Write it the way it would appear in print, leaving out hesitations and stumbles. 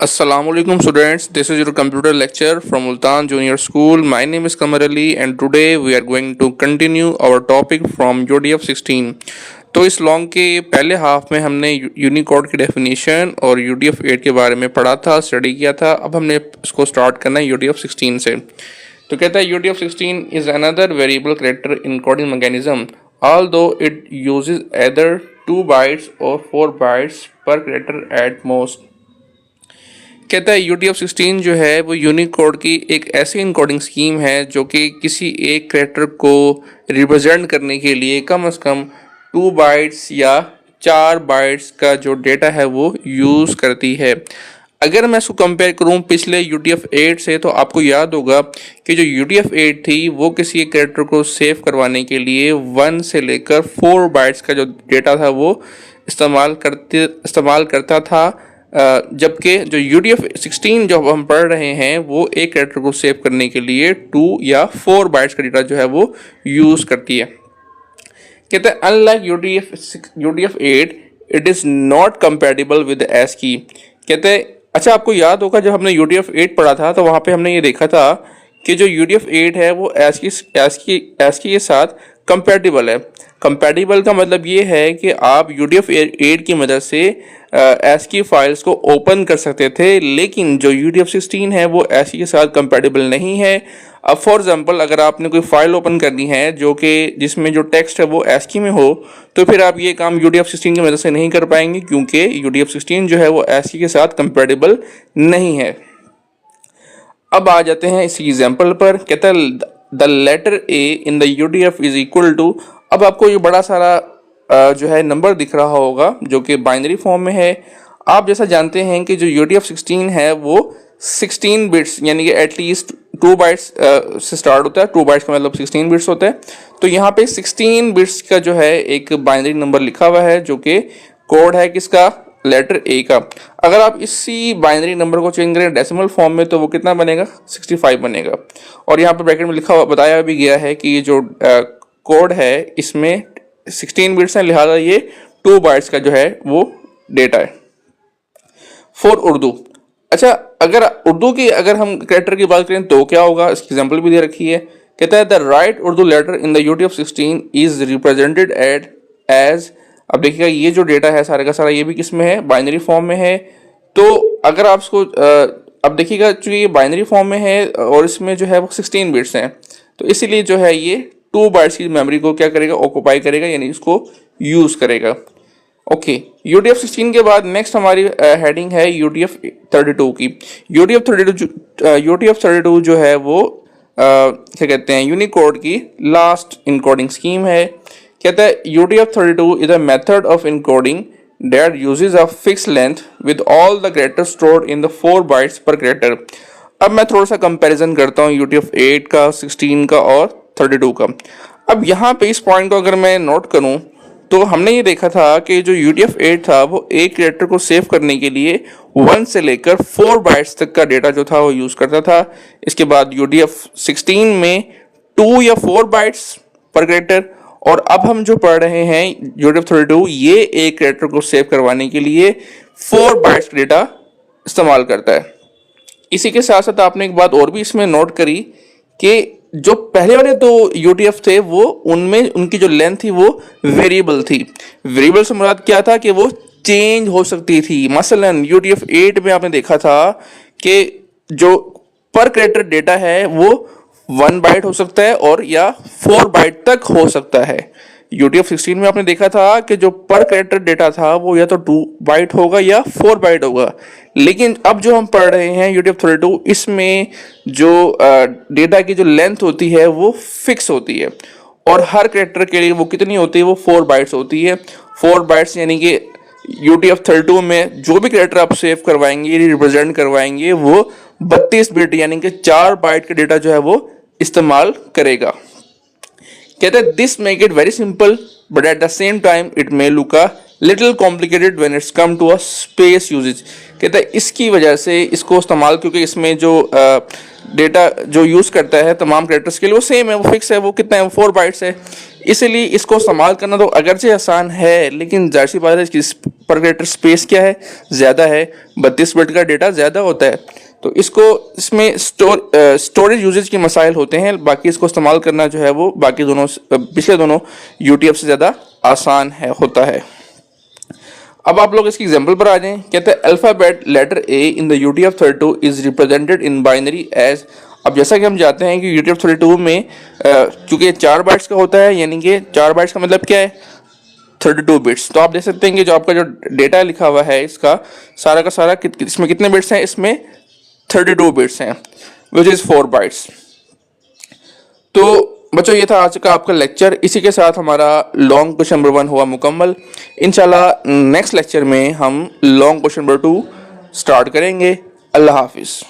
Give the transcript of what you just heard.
Assalamualaikum students, this is your computer lecture from Multan Junior School. My name is Kamar Ali and today we are going to continue our topic from UDF 16. तो इस long के पहले half में हमने Unicode की definition और UDF 8 के बारे में पढ़ा था, स्टडी किया था। अब हमने इसको स्टार्ट करना है UDF 16 से। तो कहता है UDF 16 is another variable character encoding mechanism although it uses either 2 bytes or 4 bytes per character at most। कहता है UDF 16 जो है वो यूनिकोड की एक ऐसी इनकोडिंग स्कीम है जो कि किसी एक कैरेक्टर को रिप्रेजेंट करने के लिए कम से कम 2 बाइट्स या 4 बाइट्स का जो डेटा है वो यूज़ करती है। अगर मैं इसको कंपेयर करूं पिछले UDF 8 से तो आपको याद होगा कि जो UDF 8 थी वो किसी एक कैरेक्टर को सेव करवाने के लिए 1 से लेकर 4 बाइट्स का जो डेटा था वो इस्तेमाल करता था, जबकि जो UDF 16 जो हम पढ़ रहे हैं वो एक कैरेक्टर को सेव करने के लिए 2 या 4 बाइट्स का डेटा जो है वो यूज़ करती है। कहते हैं unlike UDF 8 it is not compatible with ASCII। कहते हैं अच्छा, आपको याद होगा जब हमने UDF 8 पढ़ा था तो वहाँ पे हमने ये देखा था कि जो UDF 8 है वो ASCII के साथ कंपैटिबल है। कंपैटिबल का मतलब ये है कि आप UDF 8 की मदद से ASCII फाइल्स को ओपन कर सकते थे, लेकिन जो UDF 16 है वो ASCII के साथ कंपैटिबल नहीं है। अब फॉर एग्जांपल अगर आपने कोई फाइल ओपन करनी है जो कि जिसमें जो टेक्स्ट है वो ASCII में हो तो फिर आप ये काम UDF 16 की मदद से नहीं कर पाएंगे, क्योंकि UDF 16 जो है वो ASCII के साथ कंपैटिबल नहीं है। अब आ जाते हैं इसी एग्जांपल पर। कहता है the letter A in the UDF is equal to, अब आपको ये बड़ा सारा जो है नंबर दिख रहा होगा जो कि बाइनरी फॉर्म में है। आप जैसा जानते हैं कि जो UDF 16 है वो 16 बिट्स यानी कि एटलीस्ट 2 बाइट्स से स्टार्ट होता है। 2 बाइट्स का मतलब 16 बिट्स होता है। तो यहाँ पे 16 बिट्स का जो है एक बाइनरी नंबर लिखा हुआ है जो कि कोड है किसका, लेटर A का। अगर आप इसी बाइनरी नंबर को चेंज करें डेसिमल फॉर्म में तो वो कितना बनेगा, 65 बनेगा। और यहाँ पे ब्रैकेट में लिखा हुआ बताया भी गया है कि ये जो कोड है इसमें 16 बिट्स हैं, लिहाजा ये 2 बाइट्स का जो है वो डेटा है। फॉर उर्दू, अच्छा अगर उर्दू की अगर हम कैरेक्टर की बात करें तो क्या होगा, इसकी एग्जांपल भी दे रखी है। कहता है the right Urdu letter in the UDF 16 is represented as, अब देखिएगा ये जो डेटा है सारा का सारा ये भी किस में है, बाइनरी फॉर्म में है। तो अगर आप इसको अब देखिएगा चूंकि ये बाइनरी फॉर्म में है और इसमें जो है वो 16 बिट्स हैं, तो इसीलिए जो है ये 2 बाइट्स की मेमोरी को क्या करेगा, ऑक्यूपाई करेगा, यानी इसको यूज करेगा। ओके, UDF 16 के बाद नेक्स्ट हमारी हेडिंग है UDF 32 की। UDF 32 जो है वो क्या कहते हैं, यूनिकोड की लास्ट इनकोडिंग स्कीम है। कहता है UDF 32 is a method of encoding that uses a fixed length with all the characters stored in the 4 bytes per character। अब मैं थोड़ा सा कंपैरिजन करता हूँ UDF 8 का, 16 का और 32 का। अब यहाँ पे इस पॉइंट को अगर मैं नोट करूँ तो हमने ये देखा था कि जो UDF 8 था वो एक कैरेक्टर को सेव करने के लिए 1 से लेकर 4 बाइट्स तक का डेटा जो था वो यूज़ करता था। इसके बाद UDF 16 में 2 या 4 बाइट्स पर कैरेक्टर, और अब हम जो पढ़ रहे हैं UDF 32 ये एक कैरेक्टर को सेव करवाने के लिए 4 बाइट्स का डेटा इस्तेमाल करता है। इसी के साथ साथ आपने एक बात और भी इसमें नोट करी कि जो पहले वाले दो UDF थे वो उनमें उनकी जो लेंथ थी वो वेरिएबल थी। वेरिएबल से मुराद क्या था कि वो चेंज हो सकती थी। मसलन UDF 8 में आपने देखा था कि जो पर कैरेक्टर डेटा है वो 1 बाइट हो सकता है और या 4 बाइट तक हो सकता है। UDF 16 में आपने देखा था कि जो पर कैरेक्टर डेटा था वो या तो 2 बाइट होगा या 4 बाइट होगा। लेकिन अब जो हम पढ़ रहे हैं UDF 32 इसमें जो डेटा की जो लेंथ होती है वो फिक्स होती है और हर कैरेक्टर के लिए वो कितनी होती है, वो 4 बाइट्स होती है। 4 बाइट्स यानी कि UDF 32 में जो भी कैरेक्टर आप सेव करवाएंगे, रिप्रेजेंट करवाएंगे, वो 32 बिट यानी कि 4 बाइट का डेटा जो है वो इस्तेमाल करेगा। कहते हैं this make it very simple but at the same time it may look a little complicated when it's come to a space usages. कहते हैं इसकी वजह से इसको इस्तेमाल, क्योंकि इसमें जो डेटा जो यूज़ करता है तमाम कैरेक्टर्स के लिए वो सेम है, वो फिक्स है, वो कितना है, वो 4 बाइट्स है, इसलिए इसको इस्तेमाल करना तो अगरचे आसान है, लेकिन जाहिर सी बात है इसकी पर कैरेक्टर स्पेस क्या है, ज़्यादा है, 32 बिट का डेटा ज़्यादा होता है। तो इसमें स्टोरेज यूजेज के मसाइल होते हैं, बाकी इसको इस्तेमाल करना जो है वो बाकी दोनों पिछले दोनों UTF से ज़्यादा आसान होता है। अब आप लोग इसकी एग्जांपल पर आ जाएं। कहते हैं alphabet letter A in the UTF-32 is represented in binary as. अब जैसा कि हम जानते हैं कि UTF-32 में क्योंकि 4 बाइट्स का होता है, यानी कि 4 बाइट्स का मतलब क्या है, 32 बिट्स। तो आप देख सकते हैं कि जो आपका जो डेटा लिखा हुआ है इसका सारा का सारा इसमें कितने बिट्स हैं, इसमें 32 बिट्स हैं, विच इज़ 4 बाइट्स। तो बच्चों ये था आज का आपका लेक्चर। इसी के साथ हमारा लॉन्ग क्वेश्चन नंबर 1 हुआ मुकम्मल। इंशाल्लाह नेक्स्ट लेक्चर में हम लॉन्ग क्वेश्चन नंबर 2 स्टार्ट करेंगे। अल्लाह हाफिज़।